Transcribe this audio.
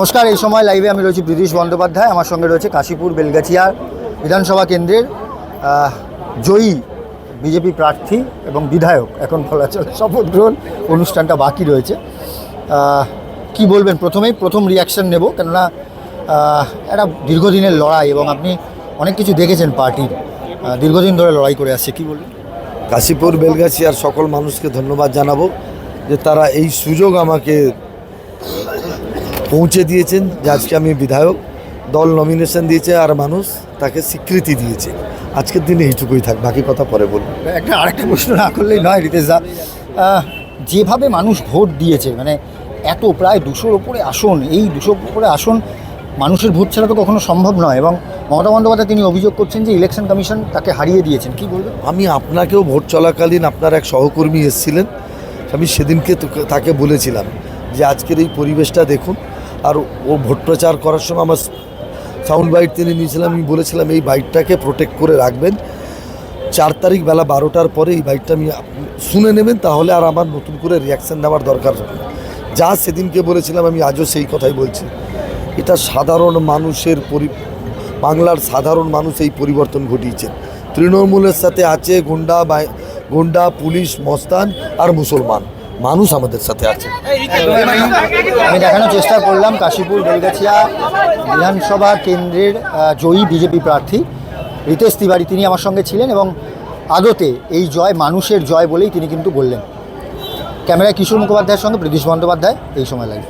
নমস্কার, এই সময় লাইভে আমি রয়েছি প্রীতিশ বন্দ্যোপাধ্যায়। আমার সঙ্গে রয়েছে কাশীপুর বেলগাছিয়া বিধানসভা কেন্দ্রের জয়ী বিজেপি প্রার্থী এবং বিধায়ক, এখন বলা চলে শপথ গ্রহণ অনুষ্ঠানটা বাকি রয়েছে। কি বলবেন? প্রথম রিয়াকশন নেব, কেননা একটা দীর্ঘদিনের লড়াই এবং আপনি অনেক কিছু দেখেছেন পার্টির, দীর্ঘদিন ধরে লড়াই করে আসছে, কি বলবেন? কাশীপুর বেলগাছিয়ার সকল মানুষকে ধন্যবাদ জানাবো যে তারা এই সুযোগ আমাকে পৌঁছে দিয়েছেন যে আজকে আমি বিধায়ক। দল নমিনেশন দিয়েছে আর মানুষ তাকে স্বীকৃতি দিয়েছে। আজকের দিনে এইটুকুই থাক, বাকি কথা পরে বলবো। আরেকটা প্রশ্ন না করলেই নয় রিতেশদা, যেভাবে মানুষ ভোট দিয়েছে, মানে এত প্রায় 200-র উপরে আসন, এই 200-র উপরে আসন মানুষের ভোট ছাড়া তো কখনো সম্ভব নয়, এবং মমতা বন্দ্যোপাধ্যায় তিনি অভিযোগ করছেন যে ইলেকশন কমিশন তাকে হারিয়ে দিয়েছেন, কি বলবেন? আমি আপনাকেও ভোট চলাকালীন আপনার এক সহকর্মী এসেছিলেন, আমি সেদিনকে তাকে বলেছিলাম যে আজকের এই পরিবেশটা দেখুন। আর ও ভোট প্রচার করার সময় আমার সাউন্ড বাইট তিনি নিয়েছিলাম, আমি বলেছিলাম এই বাইকটাকে প্রোটেক্ট করে রাখবেন, 4 তারিখ বেলা 12টার পরে এই বাইকটা আমি শুনে নেবেন, তাহলে আর আমার নতুন করে রিয়াকশান নেওয়ার দরকার হবে না। যা সেদিনকে বলেছিলাম আমি আজও সেই কথাই বলছি। এটা সাধারণ মানুষের বাংলার সাধারণ মানুষ এই পরিবর্তন ঘটিয়েছেন। তৃণমূলের সাথে আছে গুন্ডা পুলিশ মস্তান আর মুসলমান, মানুষ আমাদের সাথে আছে। আমি দেখানোর চেষ্টা করলাম কাশীপুর বেলগাছিয়া বিধানসভা কেন্দ্রের জয়ী বিজেপি প্রার্থী রিতেশ তিওয়ারি, তিনি আমার সঙ্গে ছিলেন এবং আদতে এই জয় মানুষের জয় বলেই তিনি কিন্তু বললেন। ক্যামেরায় কিশোর মুখোপাধ্যায়ের সঙ্গে প্রীতিশ বন্দ্যোপাধ্যায়, এই সময় লাইভ।